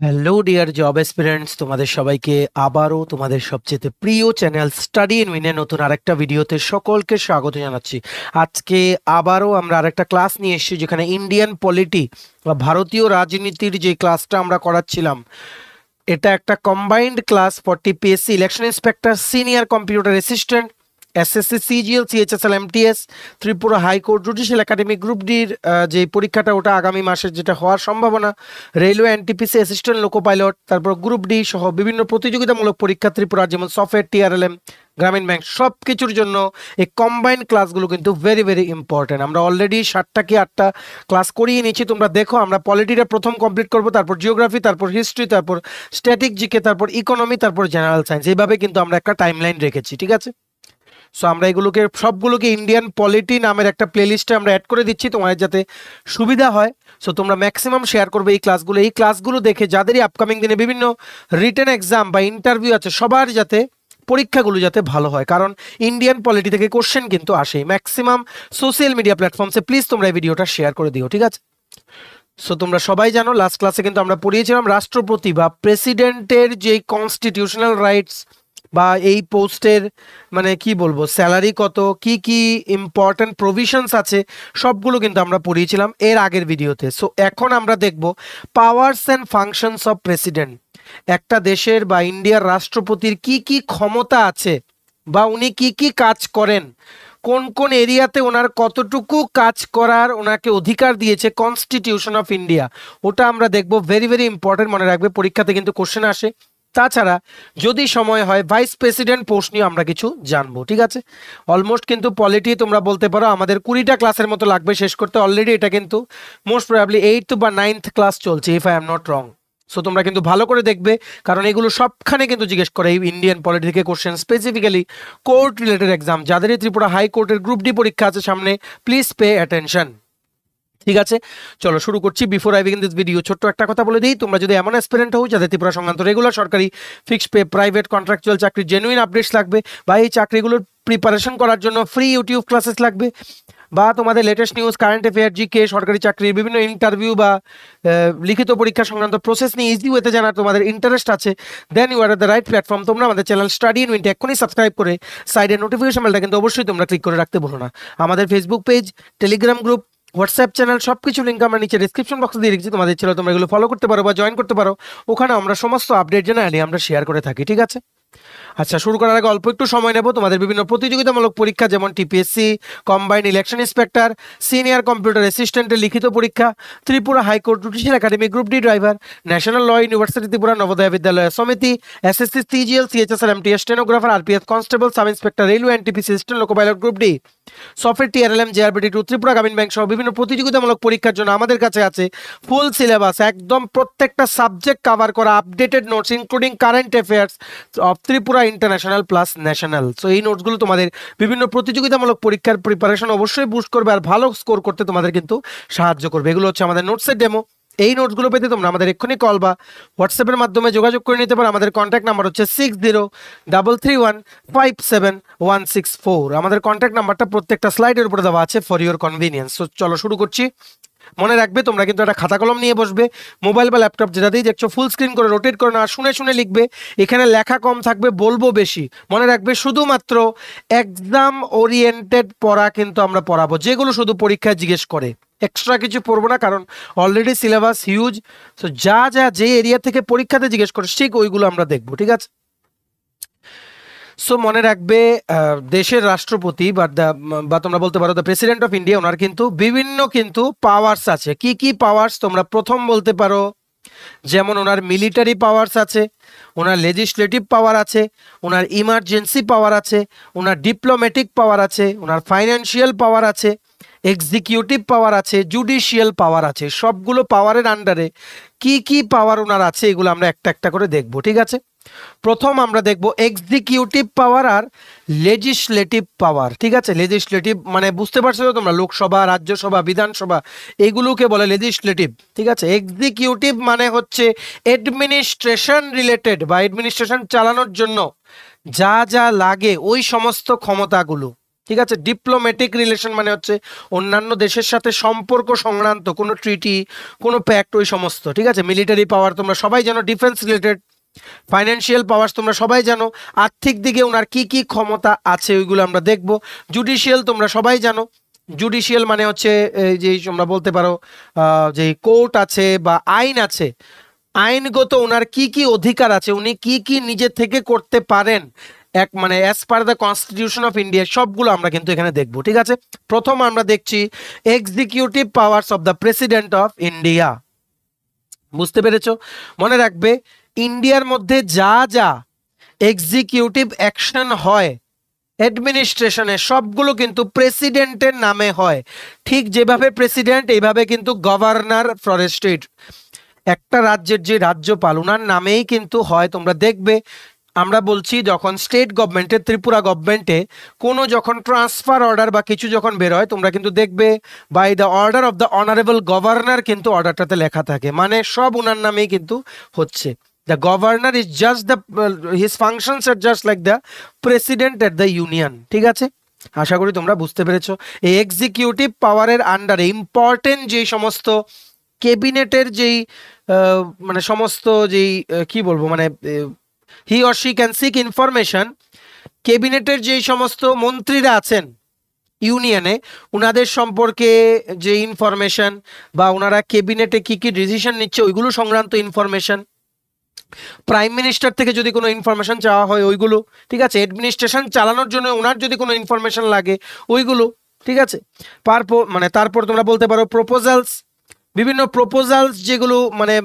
Hello dear job এসপিরেন্টস, তোমাদের সবাইকে আবারও তোমাদের সবচেয়ে প্রিয় চ্যানেল স্টাডি ইন উইনে নতুন আরেকটা ভিডিওতে সকলকে স্বাগত জানাচ্ছি। আজকে আবারও আমরা আরেকটা ক্লাস নিয়ে এসেছি, যেখানে ইন্ডিয়ান পলিটি বা ভারতীয় রাজনীতির যে ক্লাসটা আমরা করাচ্ছিলাম, এটা একটা combined class for TPSC election inspector, senior computer assistant, SSC CGL CHSL MTS, Tripura high court judicial academy group ডির যে পরীক্ষাটা ওটা আগামী মাসে যেটা হওয়ার সম্ভাবনা, railway NTPC assistant loco pilot, তারপর গ্রুপ ডি সহ বিভিন্ন প্রতিযোগিতামূলক পরীক্ষা ত্রিপুরার, যেমন সফটওয়্যার, টিআরএলএম, গ্রামীণ ব্যাংক, সব কিছুর জন্য এই কম্বাইন্ড ক্লাসগুলো কিন্তু ভেরি ভেরি ইম্পর্টেন্ট। আমরা অলরেডি 7টা কি 8টা ক্লাস করিয়ে নিয়েছি, তোমরা দেখো। আমরা পলিটিটা প্রথম কমপ্লিট করব, তারপর জিওগ্রাফি, তারপর হিস্ট্রি, তারপর স্ট্যাটিক জিকে, তারপর ইকোনমি, তারপর জেনারেল সায়েন্স। এইভাবে কিন্তু আমরা একটা টাইমলাইন রেখেছি, ঠিক আছে? সো আমরা এগুলোকে সবগুলোকে ইন্ডিয়ান পলিটি নামের একটা প্লেলিস্টে আমরা অ্যাড করে দিচ্ছি তোমাদের যাতে সুবিধা হয়। সো তোমরা ম্যাক্সিমাম শেয়ার করবে এই ক্লাসগুলো দেখে যাদেরই আপকামিং দিনে বিভিন্ন রিটেন এক্সাম বা ইন্টারভিউ আছে, সবার যাতে পরীক্ষাগুলো যাতে ভালো হয়, কারণ ইন্ডিয়ান পলিটি থেকে কোশ্চেন কিন্তু আসে ম্যাক্সিমাম সোশ্যাল মিডিয়া প্ল্যাটফর্মসে। প্লিজ তোমরা এই ভিডিওটা শেয়ার করে দিও, ঠিক আছে? সো তোমরা সবাই জানো, লাস্ট ক্লাসে কিন্তু আমরা পড়িয়েছিলাম রাষ্ট্রপতি বা প্রেসিডেন্টের যে কনস্টিটিউশনাল রাইটস বা এই পোস্টের মানে কি বলবো স্যালারি কত, কি কি ইম্পর্টেন্ট প্রভিশনস আছে, সবগুলো কিন্তু আমরা পড়িয়েছিলাম এর আগের ভিডিওতে। সো এখন আমরা দেখব powers and functions of president. একটা দেশের বা ইন্ডিয়ার রাষ্ট্রপতির কি কি ক্ষমতা আছে বা উনি কি কি কাজ করেন, কোন কোন এরিয়াতে ওনার কতটুকু কাজ করার ওনাকে অধিকার দিয়েছে কনস্টিটিউশন অফ ইন্ডিয়া, ওটা আমরা দেখব। ভেরি ভেরি ইম্পর্টেন্ট, মনে রাখবে পরীক্ষাতে কিন্তু কোশ্চেন আসে। তাছাড়া যদি সময় হয় ভাইস প্রেসিডেন্ট পোস্ট নিয়ে আমরা কিছু জানবো, ঠিক আছে? অলমোস্ট কিন্তু পলিটি তোমরা বলতে পারো আমাদের 20টা ক্লাসের মতো লাগবে শেষ করতে। অলরেডি এটা কিন্তু মোস্ট প্রবাবলি 8th বা 9th ক্লাস চলছে, if I am not wrong. So তোমরা কিন্তু ভালো করে দেখবে, কারণ এগুলো সবখানে কিন্তু জিজ্ঞেস করে এই ইন্ডিয়ান পলিটি থেকে question, specifically court related exam. যাদের ত্রিপুরা হাইকোর্টের গ্রুপ ডি পরীক্ষা আছে সামনে, প্লিজ পে অ্যাটেনশন, ঠিক আছে? চলো শুরু করছি। Before I begin this video, ছোট্ট একটা কথা বলে দিই, তোমরা যদি এমন অ্যাসপিরেন্ট হও যাদের ত্রিপুরা সংক্রান্ত রেগুলার সরকারি ফিক্সড পে প্রাইভেট কন্ট্রাকচুয়াল চাকরির জেনুইন আপডেটস লাগবে, বা এই চাকরিগুলোর প্রিপারেশন করার জন্য ফ্রি ইউটিউব ক্লাসেস লাগবে, বা তোমাদের latest news, current affair, GK, সরকারি চাকরির বিভিন্ন ইন্টারভিউ বা লিখিত পরীক্ষা সংক্রান্ত প্রসেস নিয়ে ইজি ওয়েতে জানার তোমাদের ইন্টারেস্ট আছে, then you are the right platform. তোমরা আমাদের চ্যানেল স্টাডি ইন উইন্ট এক্ষুনি সাবস্ক্রাইব করে সাইডের নোটিফিকেশন বেলটা কিন্তু অবশ্যই তোমরা ক্লিক করে রাখতে ভুলো না। আমাদের Facebook page, Telegram group, WhatsApp channel, সবকিছু লিঙ্ক আমরা নিচে ডিসক্রিপশন বক্সে দিয়ে রেখেছি। তোমাদের ছিল তোমরা এগুলো ফলো করতে পারো বা জয়েন করতে পারো, ওখানে আমরা সমস্ত আপডেট জেনারেলি আমরা শেয়ার করে থাকি, ঠিক আছে? আচ্ছা, শুরু করার আগে অল্প একটু সময় নেব। তোমাদের বিভিন্ন প্রতিযোগিতামূলক পরীক্ষা, যেমন TPSC combined election inspector, senior computer অ্যাসিস্ট্যান্টের লিখিত পরীক্ষা, Tripura high court judicial academy group D driver, national law university Tripura Navodaya Vidyalaya Samiti, SSC CGL CHSL MTS stenographer, RPF constable, sub inspector railway NTPC assistant loco pilot group D, software, TRLM, JRBT 2, Tripura Gramin bank সহ বিভিন্ন প্রতিযোগিতামূলক পরীক্ষার জন্য আমাদের কাছে আছে ফুল সিলেবাস, একদম প্রত্যেকটা সাবজেক্ট কভার করা updated notes, including current affairs of Tripura international plus national. So এই নোটসগুলো তোমাদের বিভিন্ন প্রতিযোগিতামূলক পরীক্ষার প্রিপারেশন অবশ্যই বুস্ট করবে আর ভালো স্কোর করতে তোমাদের কিন্তু সাহায্য করবে। এগুলো হচ্ছে আমাদের নোটসের ডেমো। এই নোটসগুলো পেতে তোমরা আমাদের এক্ষুনি কল বা হোয়াটসঅ্যাপের মাধ্যমে যোগাযোগ করে নিতে পারো। আমাদের কন্ট্যাক্ট নাম্বার হচ্ছে 6033157164। আমাদের কন্ট্যাক্ট নাম্বারটা প্রত্যেকটা স্লাইডের উপরে দেওয়া আছে ফর ইউর কনভিনিয়েন্স। সো চলো শুরু করছি। মনে রাখবে তোমরা কিন্তু একটা খাতা কলম নিয়ে বসবে, মোবাইল বা ল্যাপটপ যেটাতেই দেখছো ফুল স্ক্রিন করে রোটেট করে না, শুনে শুনে লিখবে। এখানে লেখা কম থাকবে, বলবো বেশি। মনে রাখবে শুধুমাত্র এক্সাম ওরিয়েন্টেড পড়া কিন্তু আমরা পড়াবো, যেগুলো শুধু পরীক্ষায় জিজ্ঞেস করে, এক্সট্রা কিছু পড়বো না, কারণ অলরেডি সিলেবাস হিউজ। সো যা যা যে এরিয়া থেকে পরীক্ষাতে জিজ্ঞেস করে ঠিক ওইগুলো আমরা দেখবো, ঠিক আছে? সো মনে রাখবে দেশের রাষ্ট্রপতি বা তোমরা বলতে পারো দ্য প্রেসিডেন্ট অফ ইন্ডিয়া, ওনার কিন্তু বিভিন্ন কিন্তু পাওয়ার্স আছে। কি কি পাওয়ার্স তোমরা প্রথম বলতে পারো, যেমন ওনার মিলিটারি পাওয়ার্স আছে, ওনার লেজিসলেটিভ পাওয়ার আছে, ওনার ইমার্জেন্সি পাওয়ার আছে, ওনার ডিপ্লোম্যাটিক পাওয়ার আছে, ওনার ফাইন্যান্সিয়াল পাওয়ার আছে, এক্সিকিউটিভ পাওয়ার আছে, জুডিশিয়াল পাওয়ার আছে। সবগুলো পাওয়ারের আন্ডারে কি কি পাওয়ার ওনার আছে এগুলো আমরা একটা একটা করে দেখবো, ঠিক আছে? প্রথম আমরা দেখব এক্সিকিউটিভ পাওয়ার আর লেজিসলেটিভ পাওয়ার, ঠিক আছে? লেজিসলেটিভ মানে বুঝতে পারছো তো তোমরা, লোকসভা, রাজ্যসভা, বিধানসভা, এগুলোকে বলে লেজিসলেটিভ, ঠিক আছে? এক্সিকিউটিভ মানে হচ্ছে অ্যাডমিনিস্ট্রেশন রিলেটেড বা অ্যাডমিনিস্ট্রেশন চালানোর জন্য যা যা লাগে ওই সমস্ত ক্ষমতাগুলো, ঠিক আছে, ডিপ্লোম্যাটিক রিলেশন মানে হচ্ছে অন্যান্য দেশের সাথে সম্পর্ক সংক্রান্ত কোনো ট্রিটি, কোনো প্যাক্ট, ওই সমস্ত। ঠিক আছে, মিলিটারি পাওয়ার তোমরা সবাই জানো, ডিফেন্স রিলেটেড, ফাইন্যান্সিয়াল পাওয়ার্স তোমরা সবাই জানো, আর্থিক দিকে ওনার কি কি ক্ষমতা আছে ওইগুলো আমরা দেখব। জুডিশিয়াল তোমরা সবাই জানো, জুডিশিয়াল মানে হচ্ছে যে তোমরা বলতে পারো যে কোর্ট আছে বা আইন আছে, আইনগত ওনার কি কি অধিকার আছে, উনি কি কি নিজে থেকে করতে পারেন, এক মানে as per the constitution of India, সবগুলো আমরা কিন্তু এখানে দেখব। ঠিক আছে, প্রথম আমরা দেখছি executive powers of the president of India. বুঝতে পেরেছো? মনে রাখবে ইন্ডিয়ার মধ্যে যা যা এক্সিকিউটিভ অ্যাকশন হয় অ্যাডমিনিস্ট্রেশনে, সবগুলো কিন্তু প্রেসিডেন্টের নামে হয়। ঠিক যেভাবে প্রেসিডেন্ট, এইভাবে কিন্তু গভর্নর ফর এ স্টেট, একটা রাজ্যের যে রাজ্যপাল ওনার নামেই কিন্তু হয়। তোমরা দেখবে আমরা বলছি যখন স্টেট গভর্নমেন্টে, ত্রিপুরা গভর্নমেন্টে কোনো যখন ট্রান্সফার অর্ডার বা কিছু যখন বের হয়, তোমরা কিন্তু দেখবে by the order of the honourable governor কিন্তু অর্ডারটাতে লেখা থাকে, মানে সব ওনার নামেই কিন্তু হচ্ছে। The governor is just the his functions are just like the president at the union. ঠিক আছে, আশা করি তোমরা বুঝতে পেরেছো। এই এক্সিকিউটিভ পাওয়ারের আন্ডারে ইম্পর্টেন্ট যেই সমস্ত ক্যাবিনেটের যেই মানে সমস্ত যেই কি বলবো মানে he or she can seek information, ক্যাবিনেটের যেই সমস্ত মন্ত্রীরা আছেন ইউনিয়নে, ওনাদের সম্পর্কে যে ইনফরমেশন বা ওনারা ক্যাবিনেটে কি কি ডিসিশন নিচ্ছে ওইগুলো সংক্রান্ত ইনফরমেশন, প্রাইম মিনিস্টার থেকে যদি কোনো ইনফরমেশন চাওয়া হয় ওইগুলো, ঠিক আছে, অ্যাডমিনিস্ট্রেশন চালানোর জন্য ওনার যদি কোনো ইনফরমেশন লাগে ওইগুলো। ঠিক আছে, তারপর তোমরা বলতে পারো প্রপোজালস, বিভিন্ন প্রপোজালস যেগুলো মানে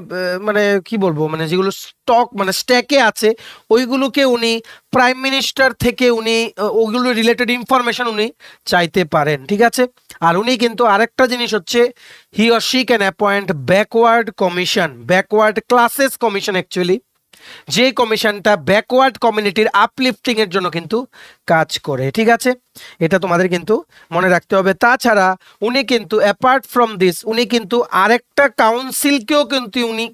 মানে কি বলবো মানে যেগুলো স্টক মানে স্ট্যাকে আছে ওইগুলোকে উনি প্রাইম মিনিস্টার থেকে উনি ওইগুলো রিলেটেড ইনফরমেশন উনি চাইতে পারেন। ঠিক আছে, আর উনি কিন্তু আরেকটা জিনিস হচ্ছে হি or she can appoint backward commission, backward classes commission actually, যে কমিশনটা ব্যাকওয়ার্ড কমিউনিটির আপলিফটিং এর জন্য কিন্তু কাজ করে। ঠিক আছে, এটা তোমাদের কিন্তু মনে রাখতে হবে। তাছাড়া উনি কিন্তু অ্যাপার্ট ফ্রম দিস উনি কিন্তু আরেকটা কাউন্সিলকেও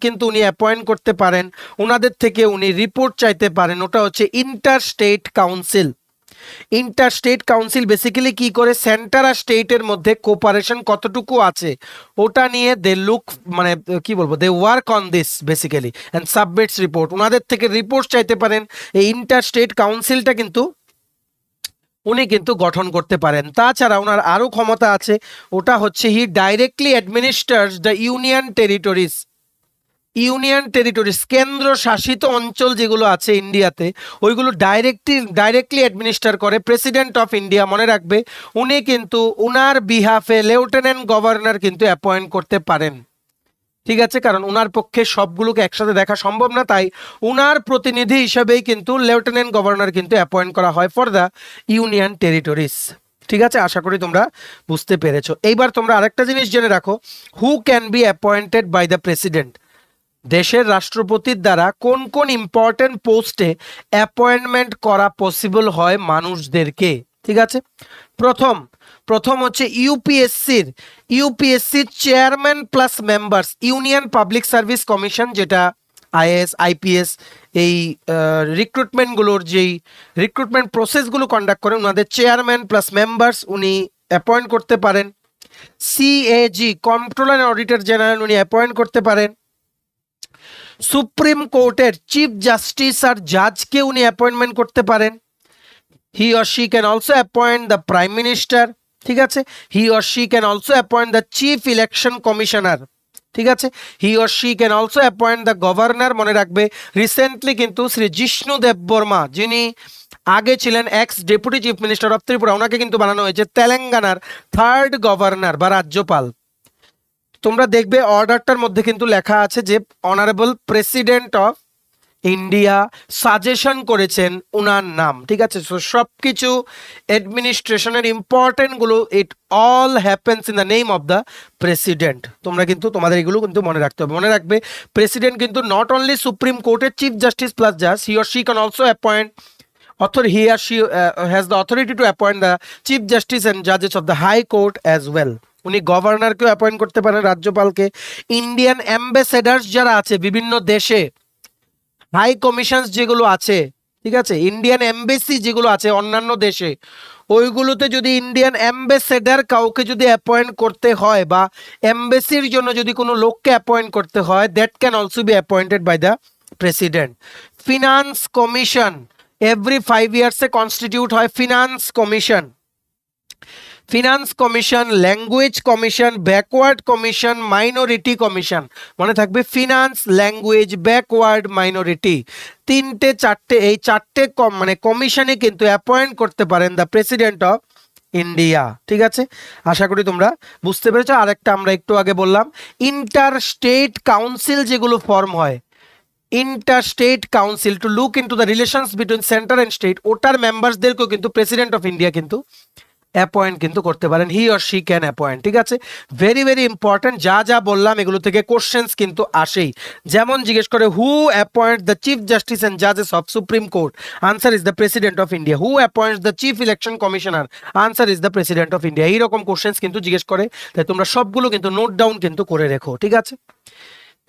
কিন্তু উনি অ্যাপয়েন্ট করতে পারেন, ওনাদের থেকে উনি রিপোর্ট চাইতে পারেন, ওটা হচ্ছে inter state council. Inter state council basically কি করে, সেন্টার আর স্টেটের মধ্যে কোপারেশন কতটুকু আছে ওটা নিয়ে দে লুক মানে কি বলবো they work on this basically and submits report, ওনাদের থেকে রিপোর্ট চাইতে পারেন। এই ইন্টার স্টেট কাউন্সিলটা কিন্তু উনি কিন্তু গঠন করতে পারেন। তাছাড়া ওনার আরও ক্ষমতা আছে, ওটা হচ্ছে he directly administers the union territories, union territories কেন্দ্র শাসিত অঞ্চল যেগুলো আছে ইন্ডিয়াতে ওইগুলো ডাইরেক্টলি অ্যাডমিনিস্টার করে প্রেসিডেন্ট অফ ইন্ডিয়া। মনে রাখবে উনি কিন্তু উনার বিহাফে লেফটেন্যান্ট গভর্নর কিন্তু অ্যাপয়েন্ট করতে পারেন। ঠিক আছে, কারণ উনার পক্ষে সবগুলোকে একসাথে দেখা সম্ভব না, তাই উনার প্রতিনিধি হিসেবেই কিন্তু লেফটেন্যান্ট গভর্নর কিন্তু অ্যাপয়েন্ট করা হয় ফর দ্য ইউনিয়ন টেরিটরিজ। ঠিক আছে, আশা করি তোমরা বুঝতে পেরেছো। এইবার তোমরা আরেকটা জিনিস জেনে রাখো, who can be appointed by the president, দেশের রাষ্ট্রপতির দ্বারা কোন কোন ইম্পর্টেন্ট পোস্টে অ্যাপয়েন্টমেন্ট করা পসিবল হয় মানুষদেরকে। ঠিক আছে, প্রথম হচ্ছে ইউপিএসসির chairman plus members, union public service commission, যেটা আইএএস আইপিএস এই রিক্রুটমেন্টগুলোর যেই রিক্রুটমেন্ট প্রসেসগুলো কন্ডাক্ট করেন, ওনাদের চেয়ারম্যান প্লাস মেম্বার্স উনি অ্যাপয়েন্ট করতে পারেন। CAG controller and auditor general উনি অ্যাপয়েন্ট করতে পারেন। সুপ্রিম কোর্টের চিফ জাস্টিস আর জাজকে উনি অ্যাপয়েন্টমেন্ট করতে পারেন। He or she can also appoint the prime minister. ঠিক আছে, হি or she can also appoint the chief election commissioner. ঠিক আছে, হি or she can also appoint the governor. মনে রাখবে রিসেন্টলি কিন্তু শ্রী জিষ্ণু দেববর্মা, যিনি আগে ছিলেন x deputy chief minister of Tripura, ওনাকে কিন্তু বানানো হয়েছে তেলেঙ্গানার থার্ড গভর্নর বা রাজ্যপাল। তোমরা দেখবে অর্ডারটার মধ্যে কিন্তু লেখা আছে যে honourable president of India suggestion করেছেন উনার নাম। ঠিক আছে, সো সব কিছু অ্যাডমিনিস্ট্রেশনের ইম্পর্টেন্টগুলো it all happens in the name of the president. তোমরা কিন্তু তোমাদের এগুলো কিন্তু মনে রাখতে হবে। মনে রাখবে প্রেসিডেন্ট কিন্তু নট অনলি সুপ্রিম কোর্টের চিফ জাস্টিস প্লাস জাজ, হি or she can also appoint he or she has the authority to appoint the chief justice and judges of the high court as well. উনি গভর্নরকেও appoint করতে পারেন, রাজ্যপালকে। Indian ambassadors যারা আছে বিভিন্ন দেশে, high commissions যেগুলো আছে, ঠিক আছে, ইন্ডিয়ান এমবেসি যেগুলো আছে অন্যান্য দেশে, ওইগুলোতে যদি ইন্ডিয়ান অ্যাম্বাসেডার কাউকে যদি অ্যাপয়েন্ট করতে হয় বা এমবেসির জন্য যদি কোনো লোককে অ্যাপয়েন্ট করতে হয়, that can also be appointed by the president. Finance commission every 5 ইয়ার্সে কনস্টিটিউট হয় finance commission. Finance commission, language commission, backward commission, minority commission. মনে থাকবে ফিনান্স, ল্যাঙ্গুয়েজ, ব্যাকওয়ার্ড, মাইনরিটি, তিনটে চারটে, এই চারটে মানে কমিশনে কিন্তু অ্যাপয়েন্ট করতে পারেন দ্য প্রেসিডেন্ট অফ ইন্ডিয়া। ঠিক আছে, আশা করি তোমরা বুঝতে পেরেছো। আরেকটা আমরা একটু আগে বললাম, ইন্টার স্টেট কাউন্সিল যেগুলো ফর্ম হয়, inter state council to look into the relations between centre and state, ওটার মেম্বারসদেরকেও কিন্তু প্রেসিডেন্ট অফ ইন্ডিয়া কিন্তু অ্যাপয়েন্ট কিন্তু করতে পারেন, he or she can appoint. ঠিক আছে, ভেরি ভেরি ইম্পর্টেন্ট। যা যা বললাম এগুলো থেকে কোশ্চেন্স কিন্তু আসেই। যেমন জিজ্ঞেস করে who appoint the chief justice and জাজেস of supreme court, answer is the president of India. Who appoints the chief election commissioner, answer is the president of India. এইরকম কোশ্চেন্স কিন্তু জিজ্ঞেস করে, তাই তোমরা সবগুলো কিন্তু নোট ডাউন কিন্তু করে রেখো। ঠিক আছে,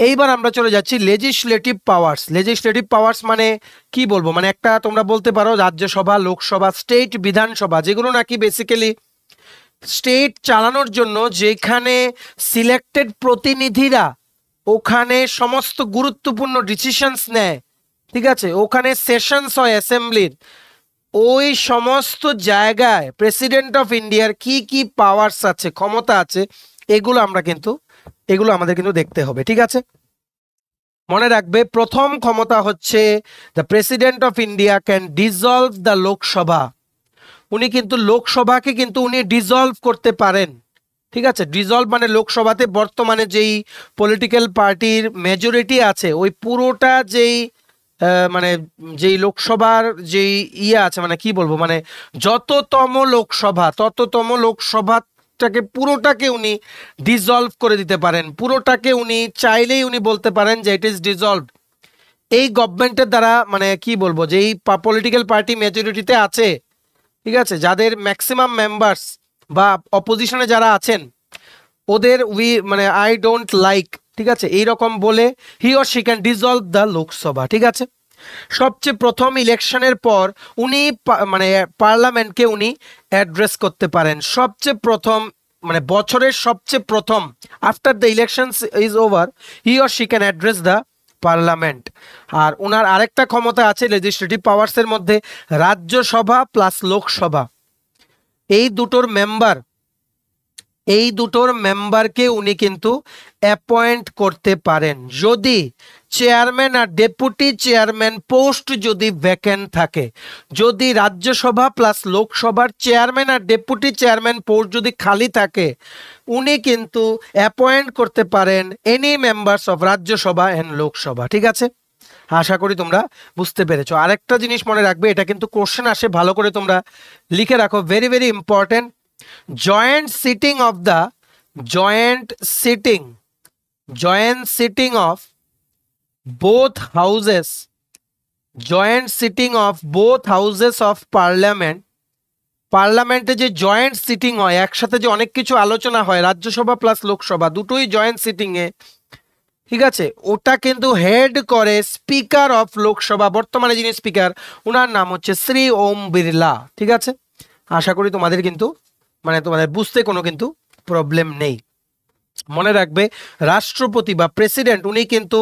এইবার আমরা চলে যাচ্ছি লেজিসলেটিভ পাওয়ার্স। লেজিসলেটিভ পাওয়ার্স মানে কি বলবো, মানে একটা তোমরা বলতে পারো রাজ্যসভা, লোকসভা, স্টেট বিধানসভা, যেগুলো নাকি বেসিক্যালি স্টেট চালানোর জন্য, যেখানে সিলেক্টেড প্রতিনিধিরা ওখানে সমস্ত গুরুত্বপূর্ণ ডিসিশনস নেয়। ঠিক আছে, ওখানে সেশনস হয় অ্যাসেম্বলির, ওই সমস্ত জায়গায় প্রেসিডেন্ট অফ ইন্ডিয়ার কি কি পাওয়ার্স আছে, ক্ষমতা আছে, এগুলো আমাদের কিন্তু দেখতে হবে। ঠিক আছে, মনে রাখবে প্রথম ক্ষমতা হচ্ছে the president of India can dissolve the Lok Sabha. উনি কিন্তু লোকসভাকে কিন্তু উনি ডিসলভ করতে পারেন। ঠিক আছে, ডিসলভ মানে লোকসভাতে বর্তমানে যেই পলিটিক্যাল পার্টির মেজরিটি আছে, ওই পুরোটা যেই মানে যেই লোকসভার যেই আছে, মানে কি বলবো, মানে যততম লোকসভাটাকে পুরোটাকে উনি ডিসলভ করে দিতে পারেন। পুরোটাকে উনি চাইলেই উনি বলতে পারেন যে ইট ইজ ডিসলভড। এই গভর্নমেন্টের দ্বারা, মানে কি বলবো, যেই পলিটিক্যাল পার্টি মেজরিটিতে আছে, ঠিক আছে, যাদের ম্যাক্সিমাম মেম্বার্স বা অপোজিশনে যারা আছেন, ওদের মানে আই ডোন্ট লাইক, ঠিক আছে, এইরকম বলে হি or she can dissolve the Lok Sabha. ঠিক আছে, সবচেয়ে প্রথম ইলেকশনের পর উনি মানে পার্লামেন্টকে উনি অ্যাড্রেস করতে পারেন। সবচেয়ে প্রথম, মানে বছরের সবচেয়ে প্রথম, after the election is over, he or she can address the parliament. আর ওনার আরেকটা ক্ষমতা আছে লেজিসলেটিভ পাওয়ার্সের মধ্যে, রাজ্যসভা প্লাস লোকসভা, এই দুটোর মেম্বারকে উনি কিন্তু অ্যাপয়েন্ট করতে পারেন যদি চেয়ারম্যান আর ডেপুটি চেয়ারম্যান পোস্ট যদি ভ্যাকেন্ট থাকে। যদি রাজ্যসভা প্লাস লোকসভার চেয়ারম্যান আর ডেপুটি চেয়ারম্যান পোস্ট যদি খালি থাকে, উনি কিন্তু অ্যাপয়েন্ট করতে পারেন any members of Rajya Sabha and Lok Sabha. ঠিক আছে, আশা করি তোমরা বুঝতে পেরেছো। আরেকটা জিনিস মনে রাখবে, এটা কিন্তু কোশ্চেন আসে, ভালো করে তোমরা লিখে রাখো, very very important. joint sitting of both houses of parliament, পার্লামেন্টে যে জয়েন্ট সিটিং হয়, একসাথে যে অনেক কিছু আলোচনা হয়, রাজ্যসভা প্লাস লোকসভা দুটোই জয়েন্ট সিটিং এ, ঠিক আছে, ওটা কিন্তু হেড করে স্পিকার অফ লোকসভা, বর্তমানে যিনি স্পিকার ওনার নাম হচ্ছে শ্রী ওম বিড়লা। ঠিক আছে, আশা করি তোমাদের কিন্তু মানে তোমাদের বুঝতে কোনো কিন্তু প্রবলেম নেই। মনে রাখবে রাষ্ট্রপতি বা প্রেসিডেন্ট উনি কিন্তু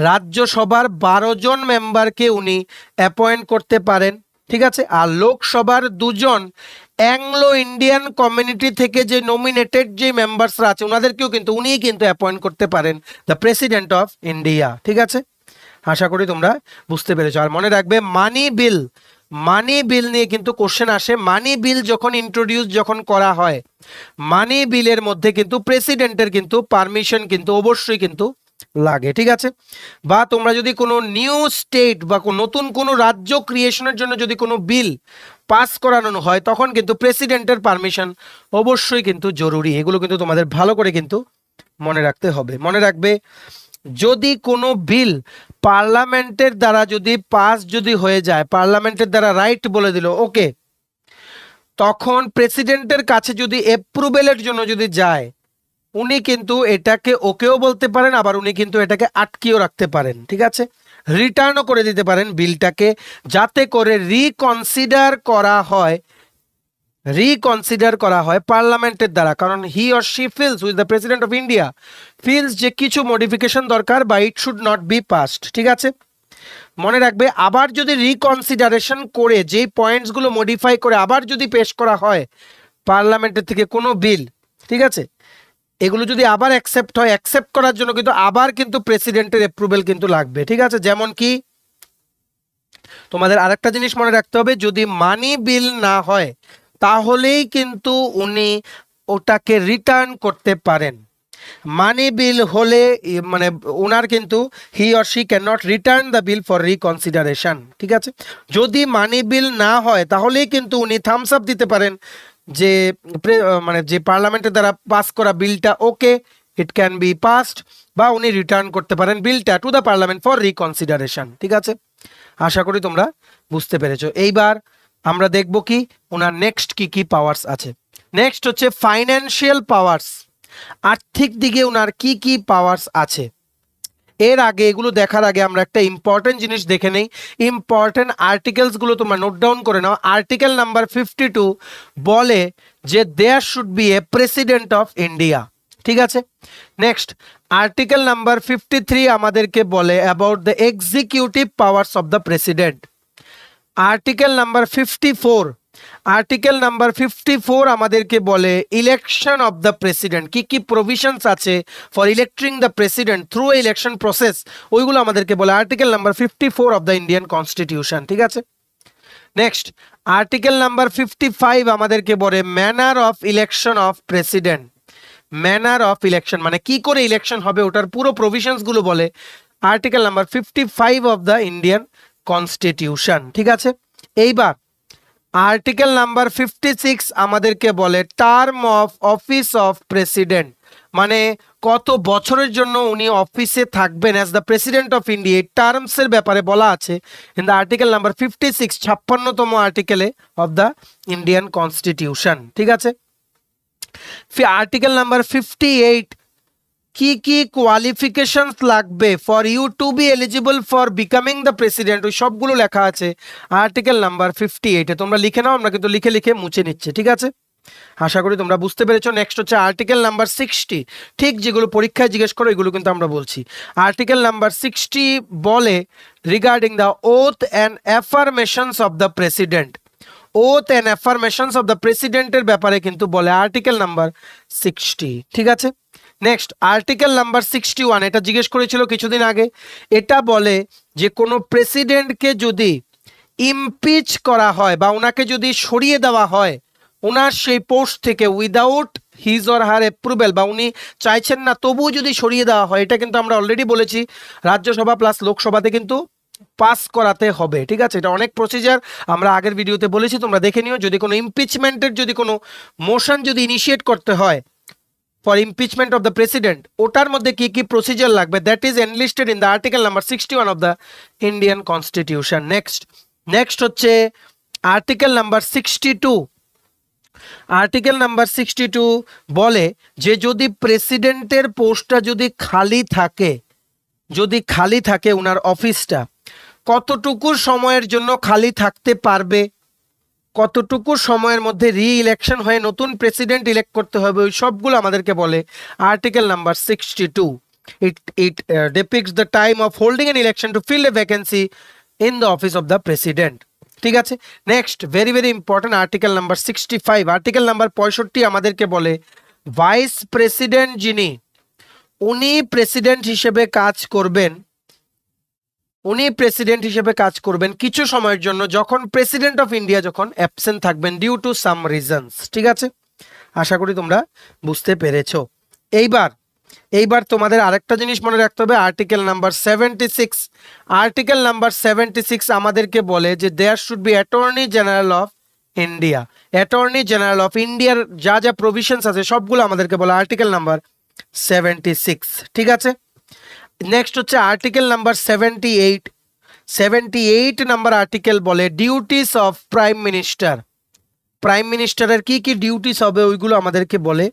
রাজ্যসভার 12 জন মেম্বারকে উনি অ্যাপয়েন্ট করতে পারেন। ঠিক আছে, আর লোকসভার 2 জন অ্যাংলো ইন্ডিয়ান কমিউনিটি থেকে যে নমিনেটেড যে মেম্বার্সরা আছে ওনাদেরকেও কিন্তু উনিই কিন্তু অ্যাপয়েন্ট করতে পারেন, দ্য প্রেসিডেন্ট অফ ইন্ডিয়া। ঠিক আছে, আশা করি তোমরা বুঝতে পেরেছো। আর মনে রাখবে মানি বিল নিয়ে কিন্তু কোশ্চেন আসে। মানি বিল যখন করা হয়, মানি বিলের মধ্যে কিন্তু প্রেসিডেন্টের কিন্তু পারমিশন কিন্তু অবশ্যই কিন্তু লাগে। ঠিক আছে, বা তোমরা যদি কোনো নিউ স্টেট বা নতুন কোনো রাজ্য ক্রিয়েশনের জন্য যদি কোনো বিল পাস করানো হয়, তখন কিন্তু প্রেসিডেন্টের পারমিশন অবশ্যই কিন্তু জরুরি। এগুলো কিন্তু তোমাদের ভালো করে কিন্তু মনে রাখতে হবে। মনে রাখবে যদি কোনো বিল পার্লামেন্টের দ্বারা যদি পাস যদি হয়ে যায়, পার্লামেন্টের দ্বারা রাইট বলে দিল ওকে, তখন প্রেসিডেন্টের কাছে যদি অ্যাপ্রুভেলের জন্য যদি যায়, উনি কিন্তু এটাকে ওকেও বলতে পারেন, আবার উনি কিন্তু এটাকে আটকিয়েও রাখতে পারেন। ঠিক আছে, রিটার্নও করে দিতে পারেন বিলটাকে, যাতে করে রিকনসিডার করা হয় পার্লামেন্টের দ্বারা। কারণ he or she feels, with the president of India feels যে কিছু মডিফিকেশন দরকার বা it should not be passed. ঠিক আছে, মনে রাখবে আবার যদি রিকনসিডারেশন করে যেই পয়েন্টসগুলো মডিফাই করে আবার যদি পেশ করা হয় পার্লামেন্টের থেকে কোনো বিল, ঠিক আছে, এগুলো যদি আবার অ্যাকসেপ্ট হয়, অ্যাকসেপ্ট করার জন্য কিন্তু আবার কিন্তু প্রেসিডেন্টের অ্যাপ্রুভেল কিন্তু লাগবে। ঠিক আছে, যেমন কি তোমাদের আরেকটা জিনিস মনে রাখতে হবে, যদি মানি বিল না হয় তাহলেই কিন্তু উনি ওটাকে রিটার্ন করতে পারেন। মানি বিল হলে মানে ওনার কিন্তু হি or she can not return the bill for reconsideration. ঠিক আছে, যদি মানি বিল না হয় তাহলেই কিন্তু উনি থামস আপ দিতে পারেন যে মানে যে পার্লামেন্টের দ্বারা পাস করা বিলটা ওকে, ইট ক্যান বি পাসড, বা উনি রিটার্ন করতে পারেন বিলটা to the parliament for reconsideration. ঠিক আছে, আশা করি তোমরা বুঝতে পেরেছো। এইবার আমরা দেখব কি ওনার নেক্সট কি কি পাওয়ার্স আছে। নেক্সট হচ্ছে ফাইন্যান্সিয়াল পাওয়ার্স, আর্থিক দিকে ওনার কি কি পাওয়ার্স আছে। এর আগে এগুলো দেখার আগে আমরা একটা ইম্পর্টেন্ট জিনিস দেখে নেই, ইম্পর্টেন্ট আর্টিকেলসগুলো তোমরা নোট ডাউন করে নাও। আর্টিকেল নাম্বার 52 বলে যে there should be a president of India. ঠিক আছে, নেক্সট আর্টিকেল নাম্বার 53 আমাদেরকে বলে about the executive powers of the president. Article number 54 আমাদেরকে বলে ইলেকশন অফ দ্য প্রেসিডেন্ট, কি কি প্রভিশনস আছে for electing the president through election process, ওইগুলো আমাদেরকে বলে article number 54 of the Indian constitution. ঠিক আছে, নেক্সট আর্টিকেল নাম্বার 55 আমাদেরকে বলে manner of election of president. Manner of election মানে কি করে ইলেকশন হবে ওটার পুরো প্রভিশনসগুলো বলে article number 55 of the Indian constitution. ঠিক আছে, এইবার আর্টিকেল নাম্বার 56 আমাদেরকে বলে term of office of president, মানে কত বছরের জন্য উনি অফিসে থাকবেন as the president of India, টার্মসের ব্যাপারে বলা আছে ইন দ্য আর্টিকেল নাম্বার 56, 56তম আর্টিকেলে অফ দ্য ইন্ডিয়ান কনস্টিটিউশন। ঠিক আছে, আর্টিকেল নাম্বার 58 কি কি কোয়ালিফিকেশনস লাগবে for you to be eligible for becoming the president, ওই সবগুলো লেখা আছে আর্টিকেল নাম্বার 58-এ। তোমরা লিখে নাও, আমরা কিন্তু লিখে লিখে মুছে নিচ্ছে। ঠিক আছে, আশা করি তোমরা বুঝতে পেরেছো। নেক্সট হচ্ছে আর্টিকেল নাম্বার 60, ঠিক যেগুলো পরীক্ষায় জিজ্ঞেস করো এগুলো কিন্তু আমরা বলছি। আর্টিকেল নাম্বার 60 বলে regarding the oath and affirmations of the president. Oath and affirmations of the প্রেসিডেন্টের ব্যাপারে কিন্তু বলে আর্টিকেল নাম্বার 60। ঠিক আছে, নেক্সট আর্টিকেল নাম্বার 61, এটা জিজ্ঞেস করেছিল কিছুদিন আগে। এটা বলে যে কোনো প্রেসিডেন্টকে যদি ইমপিচ করা হয় বা ওনাকে যদি সরিয়ে দেওয়া হয় ওনার সেই পোস্ট থেকে without his or her approval, বা উনি চাইছেন না তবুও যদি সরিয়ে দেওয়া হয়, এটা কিন্তু আমরা অলরেডি বলেছি রাজ্যসভা প্লাস লোকসভাতে কিন্তু পাস করাতে হবে। ঠিক আছে, এটা অনেক প্রসিজার আমরা আগের ভিডিওতে বলেছি, তোমরা দেখে নিও। যদি কোনো ইমপিচমেন্টের যদি কোনো মোশন যদি ইনিশিয়েট করতে হয় for impeachment of the president, ওটার মধ্যে কি কি প্রসিজার লাগবে that is enlisted in the article number 61 of the Indian constitution. Next হচ্ছে আর্টিকেল নাম্বার 62। আর্টিকেল নাম্বার 62 বলে যে যদি প্রেসিডেন্টের পোস্টটা যদি খালি থাকে ওনার অফিসটা, কতটুকু সময়ের জন্য খালি থাকতে পারবে, কতটুকু সময়ের মধ্যে রি-ইলেকশন হয়ে নতুন প্রেসিডেন্ট ইলেক্ট করতে হবে, ওই সবগুলো আমাদেরকে বলে article number 62। It depicts the time of holding an election to fill a vacancy in the office of the president। ঠিক আছে, next very very important article number 65। Article number 65 আমাদেরকে বলে ভাইস প্রেসিডেন্ট যিনি, উনি প্রেসিডেন্ট হিসেবে কাজ করবেন কিছু সময়ের জন্য যখন প্রেসিডেন্ট অফ ইন্ডিয়া যখন অ্যাবসেন্ট থাকবেন ডিউ টু সাম রিজনস। ঠিক আছে, আশা করি তোমরা বুঝতে পেরেছো। এইবার তোমাদের আরেকটা জিনিস মনে রাখতে হবে, আর্টিকেল নাম্বার 76। আর্টিকেল নাম্বার 76 আমাদেরকে বলে যে there should be attorney general of India. Attorney general of ইন্ডিয়ার যা যা প্রভিশনস আছে সবগুলো আমাদেরকে বলে আর্টিকেল নাম্বার 76। ঠিক আছে, নেক্সট হচ্ছে আর্টিকেল নাম্বার 78 নাম্বার আর্টিকেল বলে ডিউটিস অফ প্রাইম মিনিস্টারের কি কি ডিউটিস হবে ওইগুলো আমাদেরকে বলে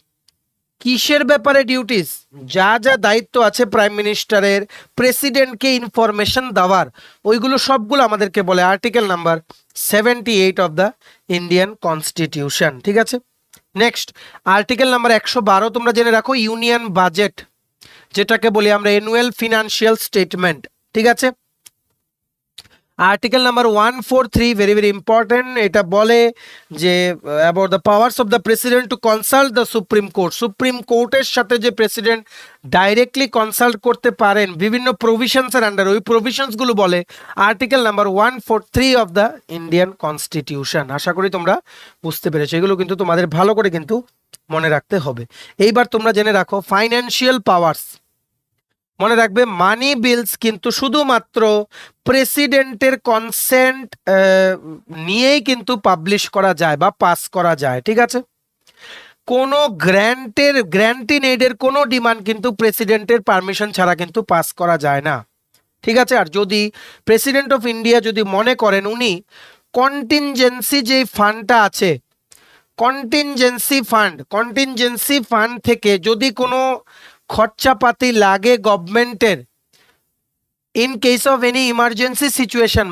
কিসের ব্যাপারে ডিউটিস? যা যা দায়িত্ব আছে প্রাইম মিনিস্টারের প্রেসিডেন্টকে ইনফরমেশন দেওয়ার, ওইগুলো সবগুলো আমাদেরকে বলে article number 78 of the Indian constitution. ঠিক আছে, নেক্সট আর্টিকেল নাম্বার 112 তোমরা জেনে রাখো, ইউনিয়ন বাজেট, যেটাকে বলি আমরা অ্যানুয়াল ফিনান্সিয়াল স্টেটমেন্ট। ঠিক আছে, article number 143 very very important, এটা বলে যে about the powers of the president to consult the supreme court. Supreme কোর্টের সাথে যে প্রেসিডেন্ট ডাইরেক্টলি কনসাল্ট করতে পারেন বিভিন্ন প্রভিশনসের আন্ডার, ওই প্রভিশনসগুলো বলে article number 143 of the Indian constitution. আশা করি তোমরা বুঝতে পেরেছো, এগুলো কিন্তু তোমাদের ভালো করে কিন্তু মনে রাখতে হবে। এইবার তোমরা জেনে রাখো ফাইন্যান্সিয়াল পাওয়ার্স। মনে রাখবে মানি বিলস কিন্তু শুধুমাত্র প্রেসিডেন্টের কনসেন্ট নিয়েই কিন্তু পাবলিশ করা যায় বা পাস করা যায়। ঠিক আছে, কোনো গ্র্যান্টিং এইডের কোনো ডিমান্ড কিন্তু প্রেসিডেন্টের পারমিশন ছাড়া কিন্তু পাস করা যায় না। ঠিক আছে, আর যদি প্রেসিডেন্ট অফ ইন্ডিয়া যদি মনে করেন উনি কন্টিনজেন্সি যে ফান্ডটা আছে, কন্টিনজেন্সি ফান্ড থেকে যদি কোনো খরচাপাতি লাগে গভর্নমেন্টের in case of any emergency situation